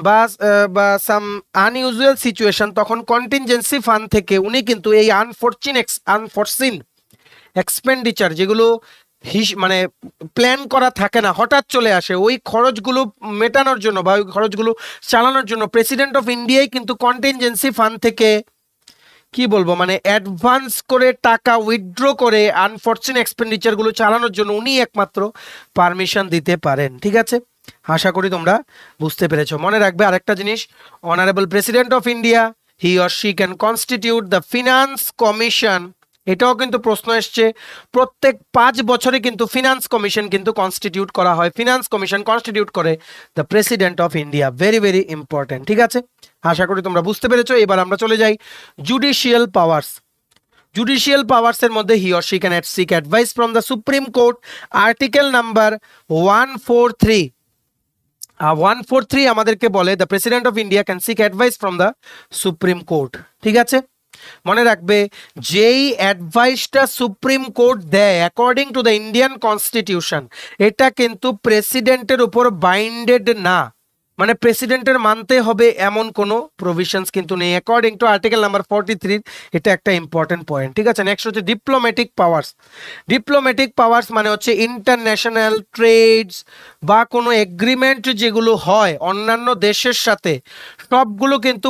বা সাম আনইউজুয়াল সিচুয়েশন, তখন কন্টিনজেন্সি ফান্ড থেকে উনি কিন্তু এই আনফরসিন এক্সপেন্ডিচার যেগুলো মানে প্ল্যান করা থাকে না, হঠাৎ চলে আসে, ওই খরচগুলো মেটানোর জন্য বা ওই খরচগুলো চালানোর জন্য প্রেসিডেন্ট অফ ইন্ডিয়াই কিন্তু কন্টিনজেন্সি ফান্ড থেকে কি বলবো মানে অ্যাডভান্স করে টাকা উইথড্র করে আনফরচুন এক্সপেন্ডিচারগুলো চালানোর জন্য উনি একমাত্র পারমিশন দিতে পারেন। ঠিক আছে, আশা করি তোমরা বুঝতে পেরেছো। মনে রাখবে আরেকটা জিনিস, honourable president of India he or she can constitute the finance commission. এটাও কিন্তু প্রশ্ন এসছে, প্রত্যেক 5 বছরে কিন্তু ফিনান্স কমিশন কিন্তু কনস্টিটিউট করা হয়, ফিনান্স কমিশন কনস্টিটিউট করে the president of India. Very very important. ঠিক আছে, আশা করি তোমরা বুঝতে পেরেছো। এবার আমরা চলে যাই জুডিশিয়াল পাওয়ার্স। জুডিশিয়াল পাওয়ার্সের মধ্যে he or she can seek advice from the supreme court, article number 143 আমাদেরকে বলে the president of India can seek advice from the supreme court. ঠিক আছে, মনে রাখবে যেই অ্যাডভাইসটা সুপ্রিম কোর্ট দেয় according to the Indian constitution, এটা কিন্তু প্রেসিডেন্টের উপর বাইন্ডেড না, মানে প্রেসিডেন্টের মানতে হবে এমন কোনো প্রভিশনস কিন্তু নেই অ্যাকর্ডিং টু আর্টিকেল নাম্বার 43। এটা একটা ইম্পর্টেন্ট পয়েন্ট। ঠিক আছে, নেক্সট হচ্ছে ডিপ্লোম্যাটিক পাওয়ার্স। ডিপ্লোম্যাটিক পাওয়ার্স মানে হচ্ছে ইন্টারন্যাশনাল ট্রেডস বা কোনো এগ্রিমেন্ট যেগুলো হয় অন্যান্য দেশের সাথে, সবগুলো কিন্তু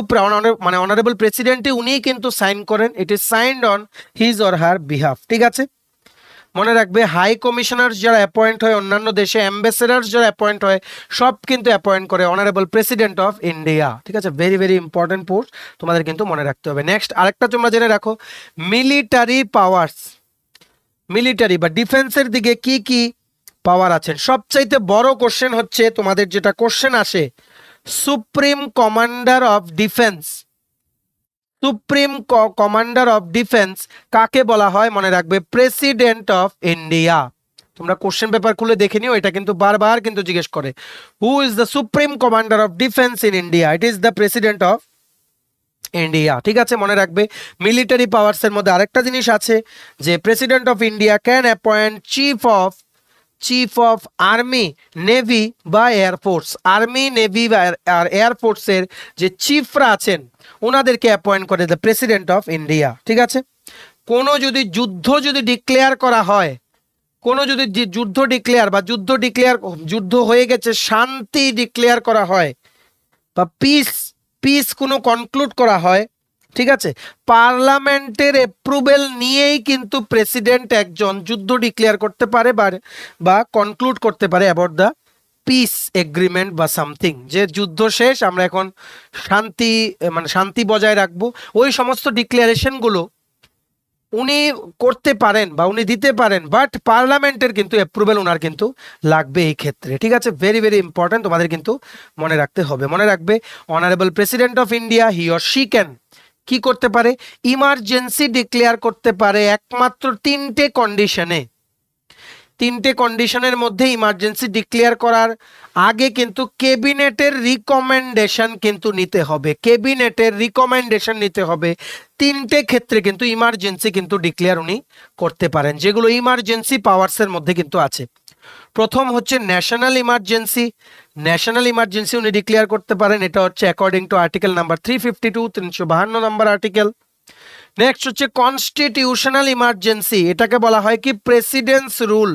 মানে অনারেবল প্রেসিডেন্টই উনিই কিন্তু সাইন করেন, it is signed on his or her behalf. ঠিক আছে, মনে রাখবে হাই কমিশনার যারা অ্যাপয়েন্ট হয় অন্যান্য দেশে, অ্যাম্বাসেডার যারা অ্যাপয়েন্ট হয়, সব কিন্তু অ্যাপয়েন্ট করে অনারেবল প্রেসিডেন্ট অফ ইন্ডিয়া। ঠিক আছে, ভেরি ভেরি ইম্পর্টেন্ট পোস্ট, তোমাদের কিন্তু মনে রাখতে হবে। নেক্সট আরেকটা তোমরা জেনে রাখো, মিলিটারি পাওয়ার্স। মিলিটারি বা ডিফেন্সের দিকে কি কি পাওয়ার আছেন? সবচাইতে বড় কোশ্চেন হচ্ছে তোমাদের যেটা কোশ্চেন আসে, supreme commander of defence. Supreme commander of defence কাকে বলা হয়? মনে রাখবে প্রেসিডেন্ট অফ ইন্ডিয়া। তোমরা কোশ্চেন পেপার খুলে দেখে নিও, এটা কিন্তু বারবার কিন্তু জিজ্ঞেস করে, who is the supreme commander of defence in India? It is the president of India. ঠিক আছে, মনে রাখবে মিলিটারি পাওয়ার্সের মধ্যে আরেকটা জিনিস আছে যে president of India can appoint chief of army, navy বা এয়ারফোর্স। আর্মি, নেভি আর এয়ারফোর্সের যে চিফরা আছেন ওনাদেরকে অ্যাপয়েন্ট করে দ্য প্রেসিডেন্ট অফ ইন্ডিয়া। ঠিক আছে, কোনো যদি যুদ্ধ যদি ডিক্লেয়ার করা হয়, কোনো যদি যুদ্ধ হয়ে গেছে, শান্তি ডিক্লেয়ার করা হয় বা পিস কোনো কনক্লুড করা হয়, ঠিক আছে, পার্লামেন্টের অ্যাপ্রুভেল নিয়েই কিন্তু প্রেসিডেন্ট একজন যুদ্ধ ডিক্লেয়ার করতে পারে বা কনক্লুড করতে পারে অ্যাবাউট দ্য পিস এগ্রিমেন্ট বা সামথিং, যে যুদ্ধ শেষ, আমরা এখন শান্তি বজায় রাখবো। ওই সমস্ত ডিক্লারেশনগুলো উনি করতে পারেন বা উনি দিতে পারেন, বাট পার্লামেন্টের কিন্তু অ্যাপ্রুভেল ওনার কিন্তু লাগবে এই ক্ষেত্রে। ঠিক আছে, ভেরি ভেরি ইম্পর্টেন্ট, তোমাদের কিন্তু মনে রাখতে হবে। মনে রাখবে honourable president of India he or she can কি করতে পারে? ইমার্জেন্সি ডিক্লেয়ার করতে পারে একমাত্র 3টে কন্ডিশনে। তিনটে কন্ডিশনের মধ্যে ইমার্জেন্সি ডিক্লেয়ার করার আগে কিন্তু ক্যাবিনেটের রিকমেন্ডেশন কিন্তু নিতে হবে, ক্যাবিনেটের রিকমেন্ডেশন নিতে হবে। তিনটে ক্ষেত্রে কিন্তু ইমার্জেন্সি কিন্তু ডিক্লেয়ার উনি করতে পারেন, যেগুলো ইমার্জেন্সি পাওয়ার্সের মধ্যে কিন্তু আছে। প্রথম হচ্ছে ন্যাশনাল ইমার্জেন্সি, ন্যাশনাল ইমার্জেন্সি উনি ডিক্লেয়ার করতে পারেন, এটা হচ্ছে according to article number 352, 352 number article. Next হচ্ছে কনস্টিটিউশনাল ইমার্জেন্সি, এটাকে বলা হয় কি প্রেসিডেন্টস রুল,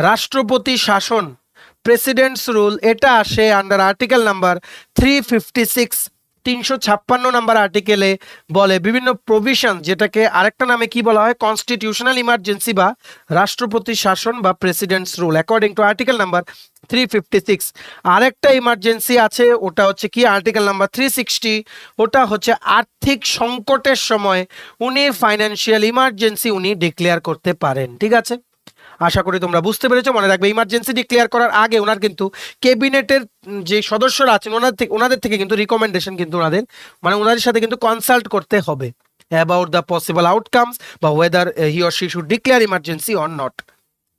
রাষ্ট্রপতি শাসন, প্রেসিডেন্টস রুল, এটা আসে আন্ডার আর্টিকেল নাম্বার 356, 356 নম্বর আর্টিকেলে বলে বিভিন্ন প্রভিশন, যেটাকে আরেকটা নামে কি বলা হয় কনস্টিটিউশনাল ইমার্জেন্সি বা রাষ্ট্রপতি শাসন বা presidents rule according to article number 356। আরেকটা ইমার্জেন্সি আছে, ওটা হচ্ছে কি আর্টিকেল নাম্বার 360, ওটা হচ্ছে আর্থিক সংকটের সময় উনি ফাইন্যান্সিয়াল ইমার্জেন্সি উনি ডিক্লেয়ার করতে পারেন। ঠিক আছে, আশা করি তোমরা বুঝতে পেরেছো। মনে রাখবে ইমার্জেন্সি ডিক্লেয়ার করার আগে ওনার কিন্তু ক্যাবিনেটের যে সদস্যরা আছেন ওনাদের থেকে কিন্তু রিকমেন্ডেশন কিন্তু ওনাদের সাথে কিন্তু কনসাল্ট করতে হবে অ্যাবাউট দ্য পসিবল আউটকামস বা whether he or she should declare emergency or not.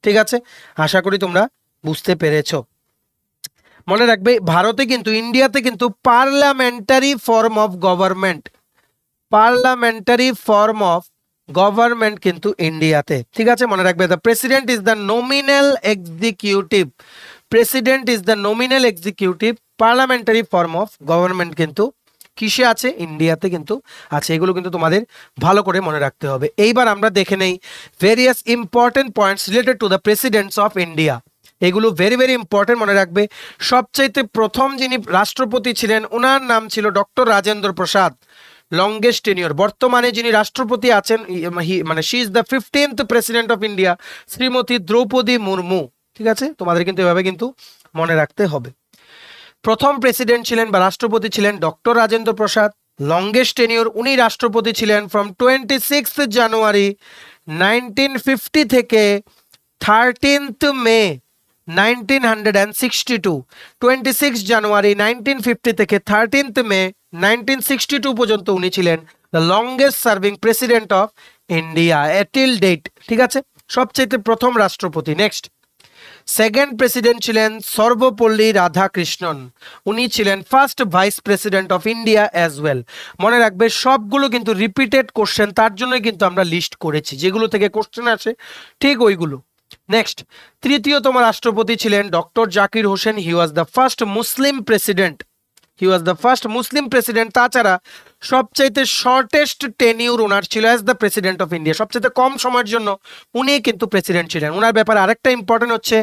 ঠিক আছে, আশা করি তোমরা বুঝতে পেরেছো। মনে রাখবে ভারতে কিন্তু ইন্ডিয়াতে কিন্তু parliamentary form of government, parliamentary form of government কিন্তু ইন্ডিয়াতে। ঠিক আছে, মনে রাখবে the president is the nominal executive, president is the nominal executive, parliamentary form of government কিন্তু কিসে আছে ইন্ডিয়াতে কিন্তু আছে। এগুলো কিন্তু তোমাদের ভালো করে মনে রাখতে হবে। এইবার আমরা দেখে নেই various important points related to the presidents of India. এগুলো ভেরি ভেরি ইম্পর্টেন্ট, মনে রাখবে। সবচাইতে প্রথম যিনি রাষ্ট্রপতি ছিলেন ওনার নাম ছিল doctor Rajendra Prasad, longest tenure. বর্তমানে যিনি রাষ্ট্রপতি আছেন মানে she is the 15th president of India, Shrimati Droupadi Murmu. ঠিক আছে, তোমাদের কিন্তু এভাবে কিন্তু মনে রাখতে হবে। প্রথম প্রেসিডেন্ট ছিলেন বা রাষ্ট্রপতি ছিলেন doctor Rajendra Prasad, longest tenure. উনি রাষ্ট্রপতি ছিলেন ফ্রম 26 জানুয়ারি 1950 থেকে 13th মে 1962, 26 জানুয়ারি 1950 থেকে 13th মে 1962 পর্যন্ত উনি ছিলেন the longest serving president of India till date. ঠিক আছে, সবচেয়ে প্রথম রাষ্ট্রপতি। নেক্সট সেকেন্ড প্রেসিডেন্ট ছিলেন সর্বপল্লী রাধাকৃষ্ণন, উনি ছিলেন first vice president of India as well. মনে রাখবে সবগুলো কিন্তু রিপিটেড কোশ্চেন, তার জন্য কিন্তু আমরা লিস্ট করেছি, যেগুলো থেকে কোশ্চেন আসে ঠিক ওইগুলো। নেক্সট তৃতীয়তম রাষ্ট্রপতি ছিলেন doctor Zakir Hossain, he was the first Muslim president, he was the first Muslim president. তাছাড়া সবচাইতে শর্টেস্ট টেনিউর ওনার ছিল as the president of India, সবচাইতে কম সময়ের জন্য উনি কিন্তু প্রেসিডেন্ট ছিলেন। ওনার ব্যাপারে আরেকটা ইম্পর্টেন্ট হচ্ছে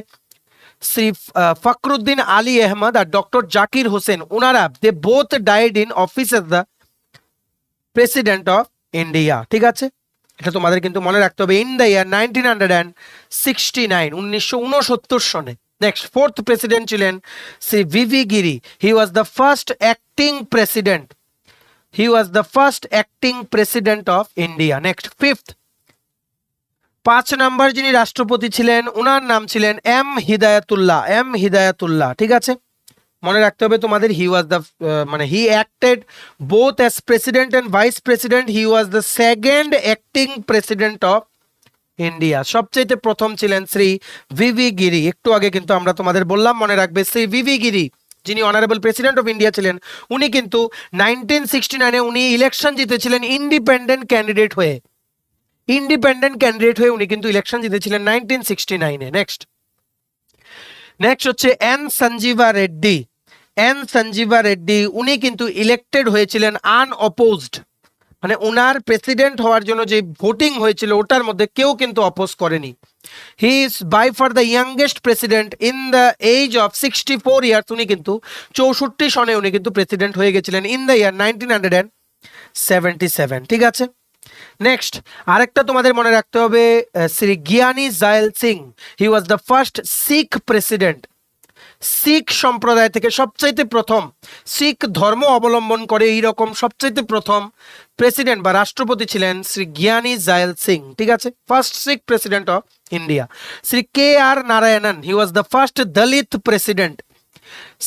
শ্রী ফখরুদ্দিন আলী আহমদ আর ডক্টর জাকির হোসেন, ওনারা they both died in office as the president of India. ঠিক আছে, এটা তোমাদের কিন্তু মনে রাখতে হবে ইন দ্য ইয়ার 1969, 1969 সনে। নেক্সট ফোর্থ প্রেসিডেন্ট ছিলেন Shri V V Giri, he was the first acting president, he was the first acting president of India. Next fifth 5 number যিনি রাষ্ট্রপতি ছিলেন ওনার নাম ছিলেন এম হিদায়াতুল্লাহ, এম হিদায়াতুল্লাহ। ঠিক আছে, মনে রাখতে হবে তোমাদের হি ওয়াজ দ্য মানে হি acted both as president and vice president, he was the second acting president of India. সবচেয়ে প্রথম ছিলেন শ্রী ভিভি গিরি, একটু আগে কিন্তু আমরা তোমাদের বললাম, মনে রাখবে শ্রী ভিভি গিরি যিনি অনারেবল প্রেসিডেন্ট অফ ইন্ডিয়া ছিলেন, উনি কিন্তু 1969-এ উনি ইলেকশন জিতেছিলেন ইন্ডিপেন্ডেন্ট ক্যান্ডিডেট হয়ে, ইন্ডিপেন্ডেন্ট ক্যান্ডিডেট হয়ে উনি কিন্তু ইলেকশন জিতেছিলেন 1969-এ। নেক্সট হচ্ছে এন সঞ্জীবা রেড্ডি, এন সঞ্জীবা রেড্ডি উনি কিন্তু ইলেক্টেড হয়েছিলেন আনঅপোজড, মানে ওনার প্রেসিডেন্ট হওয়ার জন্য যে ভোটিং হয়েছিল ওটার মধ্যে কেউ কিন্তু অপোজ করেনি। He is by far the youngest president in the age of 64 years, উনি কিন্তু 64 সনে উনি কিন্তু প্রেসিডেন্ট হয়ে গেছিলেন ইন দ্য ইয়ার 1977। ঠিক আছে, নেক্সট আরেকটা তোমাদের মনে রাখতে হবে Shri Giani Zail Singh, he was the first Sikh president, Sikh সম্প্রদায় থেকে সবচাইতে প্রথম শিখ ধর্ম অবলম্বন করে এইরকম সবচাইতে প্রথম প্রেসিডেন্ট বা রাষ্ট্রপতি ছিলেন শ্রী জ্ঞানী জায়েল সিং। ঠিক আছে, first Sikh president of India. Shri K R Narayanan, he was the first Dalit president.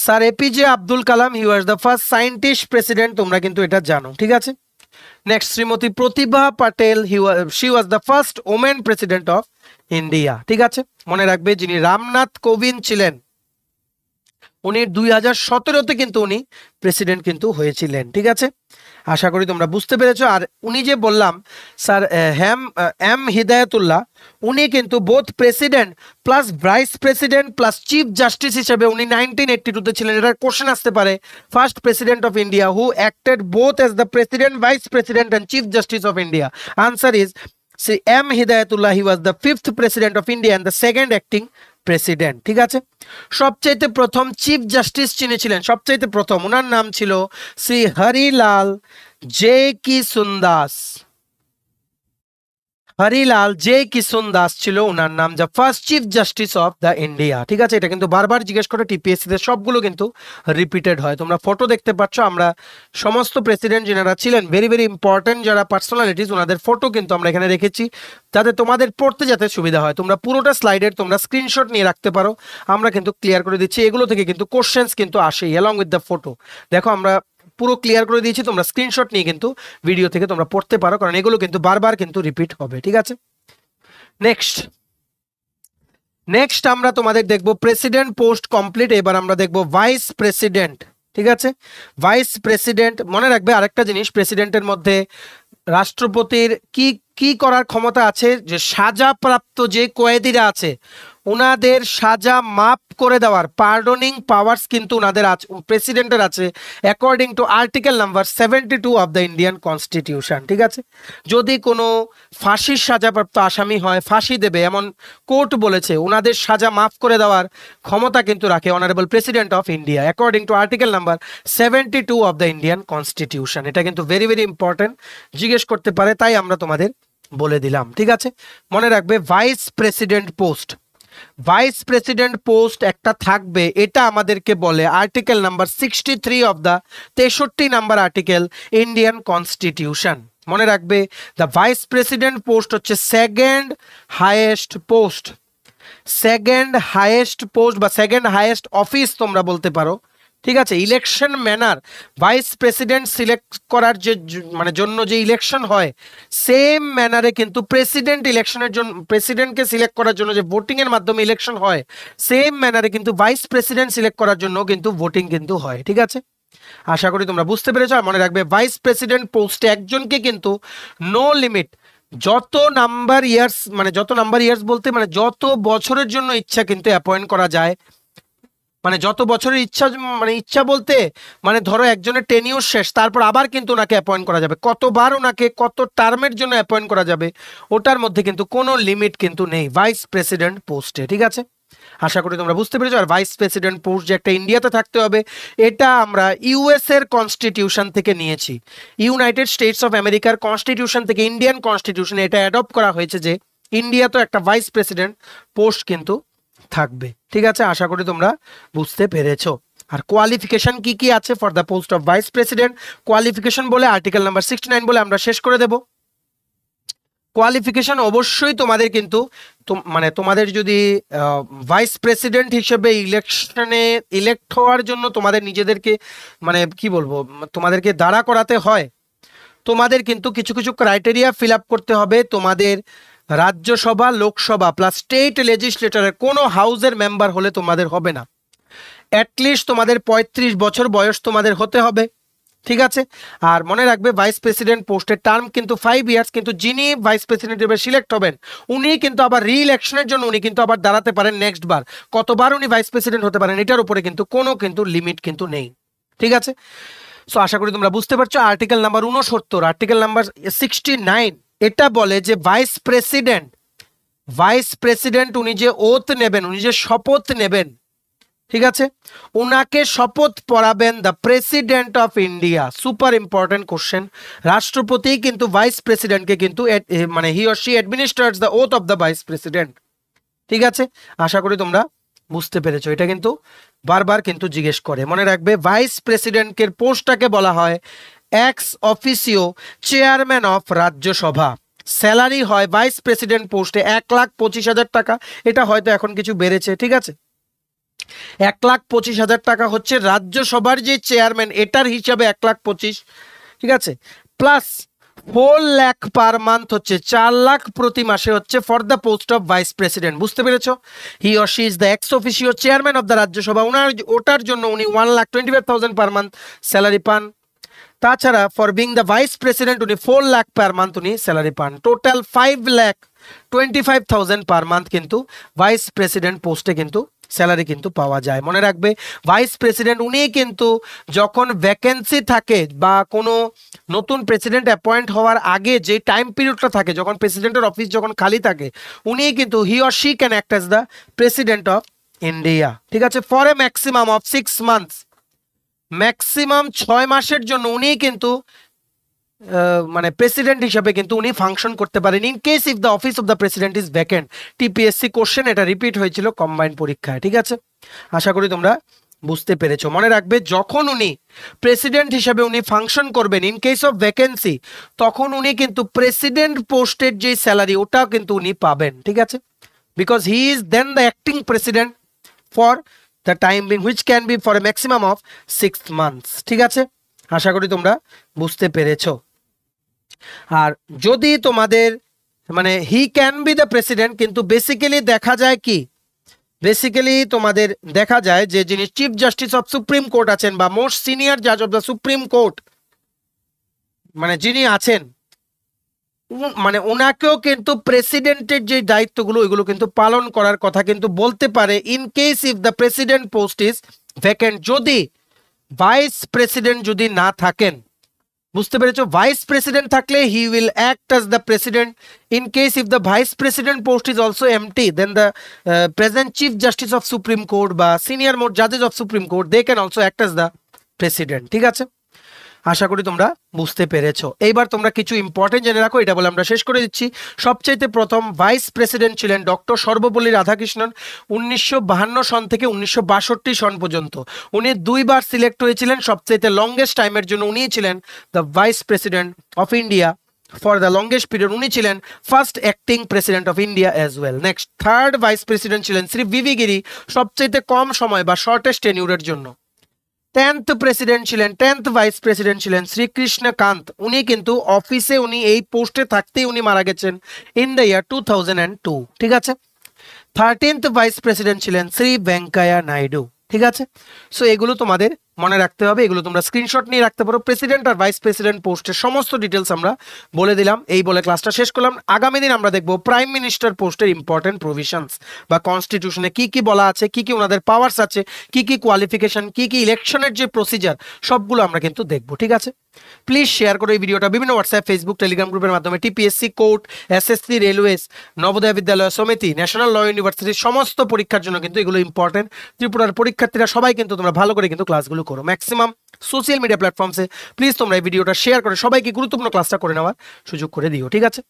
Sir APJ Abdul Kalam, he was the first scientist president, তোমরা কিন্তু এটা জানো। ঠিক আছে, next Shrimati Pratibha Patil, she was the first women president of India. ঠিক আছে, মনে রাখবে যিনি রামনাথ কোবিন্দ ছিলেন, উনি 2017-তে কিন্তু উনি প্রেসিডেন্ট কিন্তু হয়েছিলেন। ঠিক আছে, আশা করি তোমরা বুঝতে পেরেছো। আর উনি যে বললাম স্যার এম হিদায়াতুল্লাহ, উনি কিন্তু both president plus vice president plus chief justice হিসেবে উনি 1982-তে ছিলেন। এটার কোশ্চেন আসতে পারে, first president of India who acted both as the president, vice president and chief justice of India. Answer is M Hidayatullah, he was the 5th president of India and the second acting president. ঠিক আছে, সবচাইতে প্রথম chief justice যিনি ছিলেন, সবচাইতে প্রথম, ওনার নাম ছিল শ্রী হরিলাল জে কিশুন দাস। হরিলাল জে কিশুন দাস ছিল ওনার নাম, যা first chief justice of the India. ঠিক আছে, এটা কিন্তু বারবার জিজ্ঞেস করে টিপিএসসি তে, সবগুলো কিন্তু রিপিটেড হয়। তোমরা ফটো দেখতে পাচ্ছ, আমরা সমস্ত প্রেসিডেন্ট যারা ছিলেন, ভেরি ভেরি ইম্পর্টেন্ট যারা পার্সোনালিটিস, ওনাদের ফটো কিন্তু আমরা এখানে রেখেছি, যাতে তোমাদের পড়তে যাতে সুবিধা হয়। তোমরা পুরোটা স্লাইডের তোমরা স্ক্রিনশট নিয়ে রাখতে পারো, আমরা কিন্তু ক্লিয়ার করে দিচ্ছি। এগুলো থেকে কিন্তু কোশ্চেন্স কিন্তু আসেই অ্যালং উইথ দ্য ফটো। দেখো আমরা পুরো ক্লিয়ার করে দিয়েছি, তোমরা স্ক্রিনশট নিয়ে কিন্তু ভিডিও থেকে তোমরা পড়তে পারো, কারণ এগুলো কিন্তু বারবার কিন্তু রিপিট হবে। ঠিক আছে, নেক্সট আমরা তোমাদের দেখবো প্রেসিডেন্ট পোস্ট কমপ্লিট। এবার আমরা দেখবো ভাইস প্রেসিডেন্ট। ঠিক আছে, ভাইস প্রেসিডেন্ট, মনে রাখবে আরেকটা জিনিস, প্রেসিডেন্টের মধ্যে রাষ্ট্রপতির কি কি করার ক্ষমতা আছে, যে সাজাপ্রাপ্ত যে কয়েদিরা আছে ওনাদের সাজা মাফ করে দেওয়ার পার্ডনিং পাওয়ার্স কিন্তু ওনাদের আছে, প্রেসিডেন্টের আছে, according to article number 72 of the Indian constitution. ঠিক আছে, যদি কোনো ফাঁসির সাজাপ্রাপ্ত আসামি হয়, ফাঁসি দেবে এমন কোর্ট বলেছে, ওনাদের সাজা মাফ করে দেওয়ার ক্ষমতা কিন্তু রাখে honourable president of India, according to article number 72 of the Indian constitution. এটা কিন্তু ভেরি ভেরি ইম্পর্টেন্ট, জিজ্ঞেস করতে পারে, তাই আমরা তোমাদের বলে দিলাম। ঠিক আছে, মনে রাখবে vice president post, vice president post একটা থাকবে, এটা আমাদেরকে বলে article number 63 of the 63 number article Indian constitution. মনে রাখবে দ্য ভাইস প্রেসিডেন্ট পোস্ট হচ্ছে second highest post, second highest post বা সেকেন্ড হাইয়েস্ট অফিস তোমরা বলতে পারো। ঠিক আছে, election manner, vice president select করার যে মানে জন্য যে ইলেকশন হয়, সেম ম্যানারে কিন্তু প্রেসিডেন্ট ইলেকশনের জন্য, প্রেসিডেন্টকে সিলেক্ট করার জন্য যে ভোটিং এর মাধ্যমে ইলেকশন হয়, সেম ম্যানারে কিন্তু ভাইস প্রেসিডেন্ট সিলেক্ট করার জন্য কিন্তু ভোটিং কিন্তু হয়। ঠিক আছে, আশা করি তোমরা বুঝতে পেরেছো। আর মনে রাখবে ভাইস প্রেসিডেন্ট পোস্টে একজনকে কিন্তু নো লিমিট, যত নাম্বার ইয়ার্স, মানে যত নাম্বার ইয়ার্স বলতে মানে যত বছরের জন্য ইচ্ছা কিন্তু অ্যাপয়েন্ট করা যায়, মানে যত বছরের ইচ্ছা, মানে ইচ্ছা বলতে মানে ধরো একজনের টেনিউর শেষ, তারপর আবার কিন্তু ওনাকে অ্যাপয়েন্ট করা যাবে, কতবার ওনাকে কত টার্মের জন্য অ্যাপয়েন্ট করা যাবে, ওটার মধ্যে কিন্তু কোনো লিমিট কিন্তু নেই ভাইস প্রেসিডেন্ট পোস্টে। ঠিক আছে, আশা করি তোমরা বুঝতে পেরেছো। আর ভাইস প্রেসিডেন্ট পোস্ট যে একটা ইন্ডিয়াতে থাকতে হবে, এটা আমরা ইউএস এর কনস্টিটিউশন থেকে নিয়েছি, ইউনাইটেড স্টেটস অফ আমেরিকার কনস্টিটিউশন থেকে ইন্ডিয়ান কনস্টিটিউশনে এটা অ্যাডপ্ট করা হয়েছে যে ইন্ডিয়া তো একটা ভাইস প্রেসিডেন্ট পোস্ট কিন্তু থাকবে। ঠিক আছে, আশা করি তোমরা বুঝতে পেরেছো। আর কোয়ালিফিকেশন কি কি আছে for the post of vice president, qualification বলে আর্টিকেল নাম্বার 69 বলে আমরা শেষ করে দেব। কোয়ালিফিকেশন অবশ্যই তোমাদের কিন্তু মানে তোমাদের যদি ভাইস প্রেসিডেন্ট হিসেবে ইলেকশনে ইলেক্ট হওয়ার জন্য তোমাদের নিজেদেরকে মানে কি বলবো, তোমাদেরকে দাঁড়া করাতে হয়, তোমাদের কিন্তু কিছু কিছু ক্রাইটেরিয়া ফিল আপ করতে হবে। তোমাদের রাজ্যসভা, লোকসভা প্লাস স্টেট লেজিসলেটরের কোনো হাউসের মেম্বার হলে তোমাদের হবে না, অ্যাটলিস্ট তোমাদের 35 বছর বয়স তোমাদের হতে হবে। ঠিক আছে, আর মনে রাখবে ভাইস প্রেসিডেন্ট পোস্টের টার্ম কিন্তু 5 ইয়ার্স, কিন্তু যিনি ভাইস প্রেসিডেন্ট হিসেবে সিলেক্ট হবেন উনি কিন্তু আবার রি ইলেকশনের জন্য উনি কিন্তু আবার দাঁড়াতে পারেন নেক্সট বার, কতবার উনি ভাইস প্রেসিডেন্ট হতে পারেন এটার উপরে কিন্তু কোনো কিন্তু লিমিট কিন্তু নেই। ঠিক আছে, সো আশা করি তোমরা বুঝতে পারছো। আর্টিকেল নাম্বার 69, আর্টিকেল নাম্বার 69 এটা বলে যে ভাইস প্রেসিডেন্ট উনি যে ওথ নেবেন, উনি যে শপথ নেবেন, ঠিক আছে, ওনাকে শপথ পড়াবেন the president of India. Super important question, রাষ্ট্রপতি কিন্তু ভাইস প্রেসিডেন্টকে কিন্তু মানে he or she administrates the oath of the vice president. ঠিক আছে, আশা করি তোমরা বুঝতে পেরেছো, এটা কিন্তু বারবার কিন্তু জিজ্ঞেস করে। মনে রাখবে ভাইস প্রেসিডেন্টের পোস্টটাকে বলা হয় x officio chairman of Rajya Sabha. Salary হয় ভাইস প্রেসিডেন্ট পোস্টে 1,25,000 টাকা, এটা হয়তো এখন কিছু বেড়েছে। ঠিক আছে, 1,25,000 টাকা হচ্ছে রাজ্যসভার যে চেয়ারম্যান এটার হিসাবে 1,25,000। ঠিক আছে, প্লাস 4 লাখ পার মান্থ হচ্ছে 4 লাখ প্রতি মাসে হচ্ছে for the post of vice president. বুঝতে পেরেছো? হি or she is the x officio chairman of the Rajya Sabha, ওটার জন্য উনি 1,25,000 পার মান্থ স্যালারি পান। তাছাড়া for being the vice president উনি 4 লাখ পার মান্থ উনি স্যালারি পান। টোটাল 5,25,000 পার মান্থ কিন্তু ভাইস প্রেসিডেন্ট পোস্টে কিন্তু স্যালারি কিন্তু পাওয়া যায়। মনে রাখবে ভাইস প্রেসিডেন্ট উনি কিন্তু যখন ভ্যাকেন্সি থাকে বা কোনো নতুন প্রেসিডেন্ট অ্যাপয়েন্ট হওয়ার আগে যে টাইম পিরিয়ডটা থাকে, যখন প্রেসিডেন্টের অফিস যখন খালি থাকে, উনি কিন্তু হি or she can act as the president of India. ঠিক আছে, for a maximum of 6 months, maximum 6 মাসের জন্য উনি কিন্তু মানে প্রেসিডেন্ট হিসাবে কিন্তু উনি ফাংশন করতে পারেন। In case if the office of the president is vacant. TPSC question, এটা রিপিট হয়েছিল কম্বাইন্ড পরীক্ষায়। ঠিক আছে, আশা করি তোমরা বুঝতে পেরেছো। মনে রাখবে যখন উনি প্রেসিডেন্ট হিসাবে উনি ফাংশন করবেন ইন কেস অফ ভ্যাকেন্সি, তখন উনি কিন্তু প্রেসিডেন্ট পোস্টের যে স্যালারি ওটাও কিন্তু উনি পাবেন। ঠিক আছে, because he is then the acting president for the time being which can be for a maximum of 6 months. ঠিক আছে, আশা করি তোমরা বুঝতে পেরেছো। আর যদি তোমাদের মানে he can be the president, কিন্তু বেসিক্যালি দেখা যায় কি, বেসিক্যালি তোমাদের দেখা যায় যে যিনি chief justice of supreme court আছেন বা মোস্ট সিনিয়র জাজ অফ দ্য সুপ্রিম কোর্ট মানে যিনি আছেন, মানে ওনাকেও কিন্তু প্রেসিডেন্টের যে দায়িত্বগুলো ওইগুলো কিন্তু পালন করার কথা কিন্তু বলতে পারে in case if the president post is vacant. যদি ভাইস প্রেসিডেন্ট যদি না থাকেন, বুঝতে পেরেছো, ভাইস প্রেসিডেন্ট থাকলে he will act as the president. In case if the vice president post is also empty, then the present chief justice of supreme court বা senior most জাজেস of supreme court they can also act as the president. ঠিক আছে, আশা করি তোমরা বুঝতে পেরেছো। এইবার তোমরা কিছু ইম্পর্টেন্ট জেনে রাখো, এটা বলে আমরা শেষ করে দিচ্ছি। সবচাইতে প্রথম ভাইস প্রেসিডেন্ট ছিলেন ডক্টর সর্বপল্লী রাধাকৃষ্ণন 1952 সন থেকে 1962 সন পর্যন্ত। উনি 2 বার সিলেক্ট হয়েছিলেন, সবচাইতে লংগেস্ট টাইমের জন্য উনি ছিলেন the vice president of India for the longest period. উনি ছিলেন first acting president of India as well. Next third vice president ছিলেন শ্রী ভিভি গিরি, সবচাইতে কম সময় বা শর্টেস্ট টেনিউরের জন্য। 10th প্রেসিডেন্ট ছিলেন 10th ভাইস প্রেসিডেন্ট ছিলেন শ্রীকৃষ্ণকান্ত, উনি কিন্তু অফিসে উনি এই পোস্টে থাকতেই উনি মারা গেছেন ইন দ্য ইয়ার 2002। ঠিক আছে, 13th ভাইস প্রেসিডেন্ট ছিলেন শ্রী ভেঙ্কাইয়া নাইডু। ঠিক আছে, সো এগুলো তোমাদের মনে রাখতে হবে, এগুলো তোমরা স্ক্রিনশট নিয়ে রাখতে পারো। প্রেসিডেন্ট আর ভাইস প্রেসিডেন্ট পোস্টের সমস্ত ডিটেলস আমরা বলে দিলাম, এই বলে ক্লাসটা শেষ করলাম। আগামী দিন আমরা দেখবো প্রাইম মিনিস্টার পোস্টের ইম্পর্টেন্ট প্রভিশনস বা কনস্টিটিউশনে কি কি বলা আছে, কি কি ওনাদের পাওয়ার্স আছে, কি কি কোয়ালিফিকেশন, কি কি ইলেকশনের যে প্রসিজার, সবগুলো আমরা কিন্তু দেখবো। ঠিক আছে, প্লিজ শেয়ার করো এই ভিডিওটা বিভিন্ন হোয়াটসঅ্যাপ, ফেসবুক, টেলিগ্রাম গ্রুপের মাধ্যমে। TPSC, court, SSC, railways, Navodaya Vidyalaya সমিতি, ন্যাশনাল ল ইউনিভার্সিটির সমস্ত পরীক্ষার জন্য কিন্তু এগুলো ইম্পর্টেন্ট। ত্রিপুরার পরীক্ষার্থীরা সবাই কিন্তু তোমরা ভালো করে কিন্তু ক্লাসগুলো করো। ম্যাক্সিমাম সোশ্যাল মিডিয়া প্ল্যাটফর্মসে প্লিজ তোমরা এই ভিডিওটা শেয়ার করে সবাইকে গুরুত্বপূর্ণ ক্লাসটা করে নেওয়ার সুযোগ করে দিও। ঠিক আছে,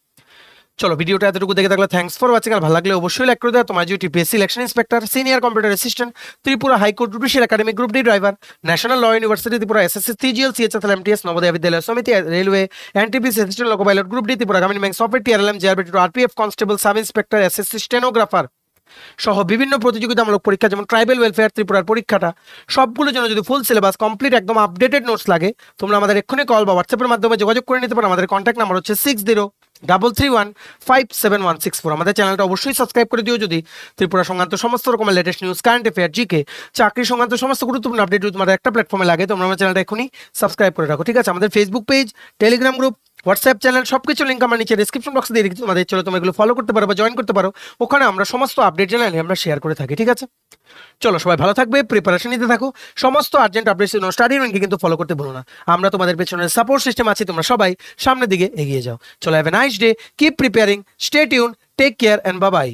চলো ভিডিওটা এতটুকু দেখে থাকলে থ্যাঙ্কস ফর ওয়াচিং। আর ভালো লাগলে অবশ্যই লাইক করে দাও। তোমার যে TPSC election inspector, senior computer assistant, Tripura high court judicial academy group D driver, national law university Tripura, SSC, CGL, CHSL, MTS, Navodaya Vidyalaya Samiti, railway, NTPC assistant loco pilot group D Tripura, Gramin bank software, TRLM, JRBT, RPF, constable, sub inspector, SSC stenographer সহ বিভিন্ন প্রতিযোগিতামূলক পরীক্ষা যেমন tribal welfare ত্রিপুরার পরীক্ষাটা, সবগুলোর জন্য যদি ফুল সিলেবাস কমপ্লিট একদম আপডেটেড নোটস লাগে, তোমরা আমাদের এক্ষুনি কল বা হোয়াটসঅ্যাপের মাধ্যমে যোগাযোগ করে নিতে পারো। আমাদের কন্ট্যাক্ট নাম্বার হচ্ছে 6033157164। আমাদের চ্যানেলটা অবশ্যই সাবস্ক্রাইব করে দিও যদি ত্রিপুরা সংক্রান্ত সমস্ত রকমের latest news, current affair, GK, চাকরি সংক্রান্ত সমস্ত গুরুত্বপূর্ণ আপডেট যদি তোমাদের একটা প্ল্যাটফর্মে লাগে, তোমরা আমার চ্যানেলটা এখনই সাবস্ক্রাইব করে রাখো। ঠিক আছে, আমাদের Facebook page, Telegram group, WhatsApp channel সবকিছু লিঙ্ক আমার নিচে ডেসক্রিপশন বক্সে দিয়ে রেখেছি। তোমাদের চলো তোমরা এগুলো ফলো করতে পারো বা জয়েন করতে পারো, ওখানে আমরা সমস্ত আপডেট চ্যানেলে আমরা শেয়ার করে থাকি। ঠিক আছে, চলো সবাই ভালো থাকবে, প্রিপারেশন নিতে থাকো, সমস্ত আর্জেন্ট আপডেট স্টাডি রুমকে কিন্তু ফলো করতে ভুলো না। আমরা তোমাদের পেছনে সাপোর্ট সিস্টেম আছি, তোমরা সবাই সামনের দিকে এগিয়ে যাও। চলো have a nice day, keep preparing, stay tune, take care and bye by.